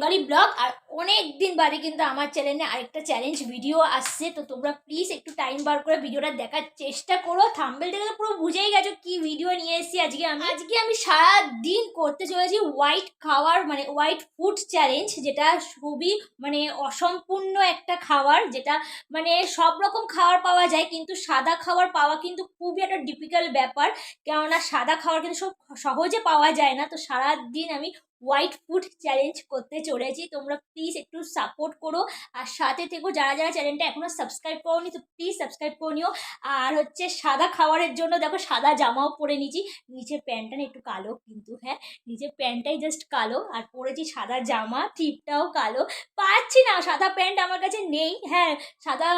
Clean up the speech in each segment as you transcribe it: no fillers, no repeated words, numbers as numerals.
Bengali blog. আর অনেক দিন বাদে কিন্তু আমার চ্যানেলে আরেকটা চ্যালেঞ্জ ভিডিও আসছে, তো তোমরা প্লিজ একটু টাইম বার করে ভিডিওটা দেখার চেষ্টা করো। থাম্বনেল দেখে তো পুরো বুঝেই গেছো কি ভিডিও নিয়ে এসেছি আজকে আমি সারা দিন করতে চলেছি হোয়াইট খাওয়ার মানে হোয়াইট ফুড চ্যালেঞ্জ, যেটা খুবই মানে অসম্পূর্ণ একটা খাবার, যেটা মানে সব রকম খাবার পাওয়া যায় কিন্তু সাদা খাবার পাওয়া কিন্তু খুবই একটা ডিফিকাল্ট ব্যাপার, কেননা সাদা খাবার কিন্তু সব সহজে পাওয়া যায় না। তো সারা দিন আমি হোয়াইট ফুড চ্যালেঞ্জ করতে চলেছি, তোমরা প্লিজ একটু সাপোর্ট করো আর সাথে থেকো। যারা যারা চ্যানেলটা এখনো সাবস্ক্রাইব করোনি তো প্লিজ সাবস্ক্রাইব করে নিও। আর হচ্ছে সাদা খাবারের জন্য দেখো সাদা জামাও পরে নিয়েছি, নিচের প্যান্টটা না একটু কালো কিন্তু, হ্যাঁ নিচের প্যান্টটাই জাস্ট কালো, আর পরেছি সাদা জামা, টিপটাও কালো। পাচ্ছি না, সাদা প্যান্ট আমার কাছে নেই, হ্যাঁ সাদা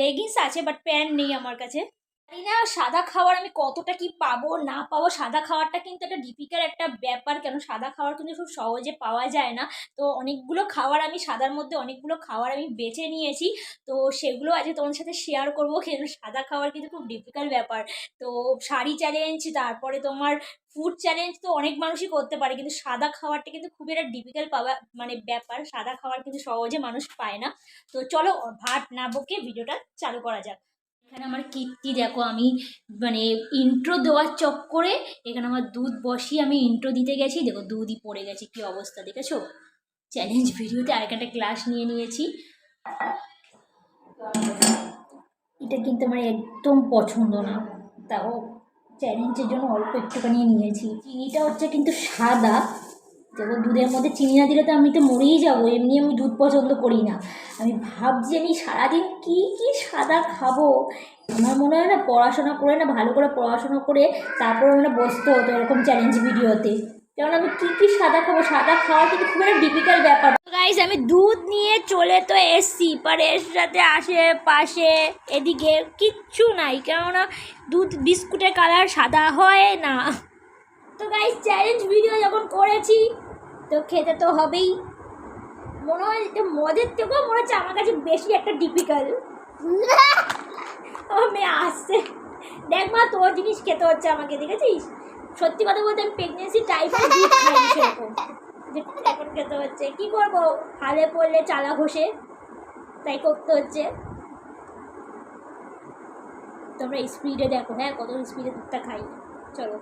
লেগিংস আছে বাট প্যান্ট নেই আমার কাছে। জানি না সাদা খাবার আমি কতটা কি পাবো না পাবো। সাদা খাবারটা কিন্তু একটা ডিফিকাল্ট একটা ব্যাপার, কেন সাদা খাবার কিন্তু খুব সহজে পাওয়া যায় না। তো অনেকগুলো খাবার আমি সাদার মধ্যে অনেকগুলো খাবার আমি বেছে নিয়েছি, তো সেগুলো আজকে তোমার সাথে শেয়ার করবো। কিন্তু সাদা খাবার কিন্তু খুব ডিফিকাল্ট ব্যাপার। তো শাড়ি চ্যালেঞ্জ, তারপরে তোমার ফুড চ্যালেঞ্জ তো অনেক মানুষই করতে পারে, কিন্তু সাদা খাবারটা কিন্তু খুবই একটা ডিফিকাল্ট পাওয়া মানে ব্যাপার। সাদা খাবার কিন্তু সহজে মানুষ পায় না। তো চলো ভাট না বকে ভিডিওটা চালু করা যাক। এখানে আমার কীর্তি দেখো, আমি মানে ইন্ট্রো দেওয়ার চক্করে এখানে আমার দুধ বসিয়ে আমি ইন্ট্রো দিতে গেছি, দেখো দুধই পড়ে গেছে, কি অবস্থা দেখেছো। চ্যালেঞ্জ ভিডিওতে আরেক একটা গ্লাস নিয়ে নিয়েছি। এটা কিন্তু আমার একদম পছন্দ না, তাও চ্যালেঞ্জের জন্য অল্প একটুখানি নিয়েছি। চিনিটা হচ্ছে কিন্তু সাদা, দেখো দুধের মধ্যে চিনি না দিলে তো আমি তো মরেই যাবো। এমনি আমি দুধ পছন্দ করি না। আমি ভাবছি আমি সারাদিন কি কি সাদা খাবো। আমার মনে হয় না পড়াশোনা করে না, ভালো করে পড়াশোনা করে তারপরে মানে বসতে হতো এরকম চ্যালেঞ্জ ভিডিওতে, কারণ আমি কি কি সাদা খাবো। সাদা খাওয়া কিন্তু খুব একটা ডিফিকাল্ট ব্যাপার। গাইস আমি দুধ নিয়ে চলে তো এসছি, পারে এর সাথে আশেপাশে এদিকে কিচ্ছু নাই, কেননা দুধ বিস্কুটের কালার সাদা হয় না। তো গাইস চ্যালেঞ্জ ভিডিও যখন করেছি তো খেতে তো হবেই। মনে হয় এটা মদের থেকেও মনে হচ্ছে আমার কাছে বেশি একটা ডিফিকাল্ট। ও মেয়ে আসছে, দেখ মা তোর জিনিস খেতে হচ্ছে আমাকে, দেখেছিস। সত্যি কথা বলতে আমি প্রেগনেন্সি টাইপের দুধ খাইনি সেরকম, যে এখন খেতে হচ্ছে। কি করবো, হালে পড়লে চালা ঘষে তাই করতে হচ্ছে। তোমরা স্পিডে দেখো, হ্যাঁ কত স্পিডে দুধটা খাই। চলো।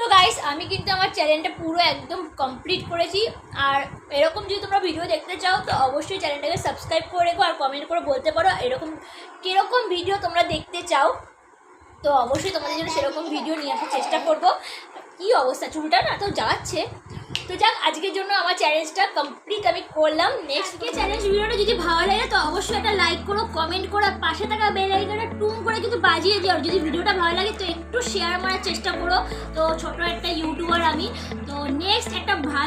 তো গাইস আমি কিন্তু আমার চ্যানেলটা পুরো একদম কমপ্লিট করেছি। আর এরকম যদি তোমরা ভিডিও দেখতে চাও তো অবশ্যই চ্যানেলটাকে সাবস্ক্রাইব করে রেখো আর কমেন্ট করে বলতে পারো এরকম কীরকম ভিডিও তোমরা দেখতে চাও। তো অবশ্যই তোমাদের জন্য সেরকম ভিডিও নিয়ে আসার চেষ্টা করবো। কী অবস্থা, চুলটা না তো যাচ্ছে। তো যাক, আজকের জন্য আমার চ্যালেঞ্জটা কমপ্লিট আমি করলাম। নেক্সট চ্যালেঞ্জ ভিডিওটা যদি ভালো লাগে তো অবশ্যই একটা লাইক করো, কমেন্ট করো, আর পাশে থাকা বেল আইকনটা টুং করে কিন্তু বাজিয়ে দিও। আর যদি ভিডিওটা ভালো লাগে তো একটু শেয়ার করার চেষ্টা করো। তো ছোট একটা ইউটিউবার আমি, তো নেক্সট একটা ভালো